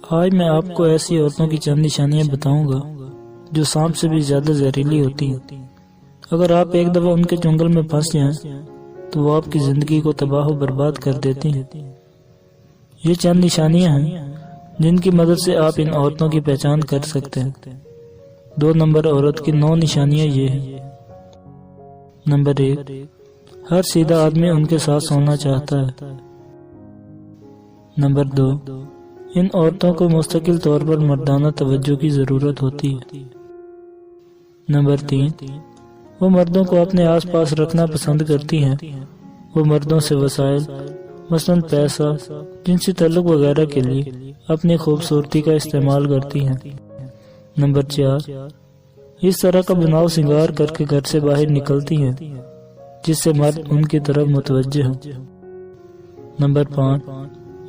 آج میں آپ کو ایسی عورتوں کی چند نشانیاں بتاؤں گا جو سانپ سے بھی زیادہ زہریلی ہوتی ہیں۔ اگر آپ ایک دفعہ ان کے چنگل میں پھنس جائیں تو وہ آپ کی زندگی کو تباہ و برباد کر دیتی ہیں۔ یہ چند نشانیاں ہیں جن کی مدد سے آپ ان عورتوں کی پہچان کر سکتے ہیں۔ 2 نمبر عورت کی 9 نشانیاں یہ ہیں۔ نمبر 1، ہر سیدھا آدمی ان کے ساتھ سونا چاہتا ہے۔ نمبر 2، ان عورتوں کو مستقل طور پر مردانہ توجہ کی ضرورت ہوتی ہے۔ نمبر 3، وہ مردوں کو اپنے آس پاس رکھنا پسند کرتی ہیں۔ وہ مردوں سے وسائل مثلاً پیسہ، جنسی تعلق وغیرہ کے لیے اپنی خوبصورتی کا استعمال کرتی ہیں۔ نمبر 4، اس طرح کا بناؤ سنگار کر کے گھر سے باہر نکلتی ہیں جس سے مرد ان کی طرف متوجہ ہوں۔ نمبر 5،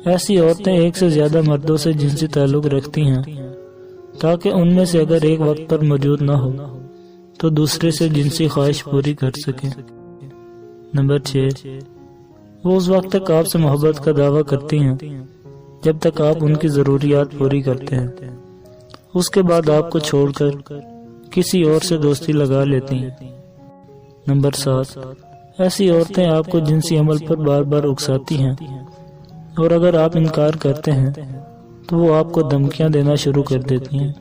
ایسی عورتیں ایک سے زیادہ مردوں سے جنسی تعلق رکھتی ہیں تاکہ ان میں سے اگر ایک وقت پر موجود نہ ہو تو دوسرے سے جنسی خواہش پوری کر سکیں۔ نمبر 6، وہ اس وقت تک آپ سے محبت کا دعویٰ کرتی ہیں جب تک آپ ان کی ضروریات پوری کرتے ہیں۔ اس کے بعد آپ کو چھوڑ کر کسی اور سے دوستی لگا لیتی ہیں۔ نمبر 7، ایسی عورتیں آپ کو جنسی عمل پر بار بار اکساتی ہیں اور اگر آپ انکار کرتے ہیں تو وہ آپ کو دھمکیاں دینا شروع کر دیتی ہیں۔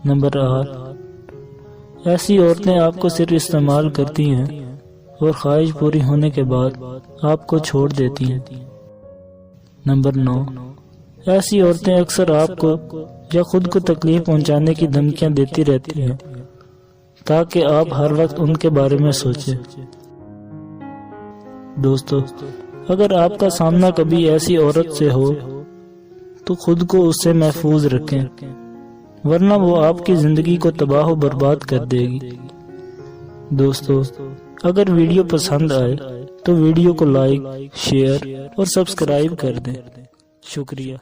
نمبر 8، ایسی عورتیں آپ کو صرف استعمال کرتی ہیں اور خواہش پوری ہونے کے بعد آپ کو چھوڑ دیتی ہیں۔ نمبر 9، ایسی عورتیں اکثر آپ کو یا خود کو تکلیف پہنچانے کی دھمکیاں دیتی رہتی ہیں تاکہ آپ ہر وقت ان کے بارے میں سوچیں۔ دوستو، اگر آپ کا سامنا کبھی ایسی عورت سے ہو تو خود کو اس سے محفوظ رکھیں، ورنہ وہ آپ کی زندگی کو تباہ و برباد کر دے گی۔ دوستو، اگر ویڈیو پسند آئے تو ویڈیو کو لائک، شیئر اور سبسکرائب کر دیں۔ شکریہ۔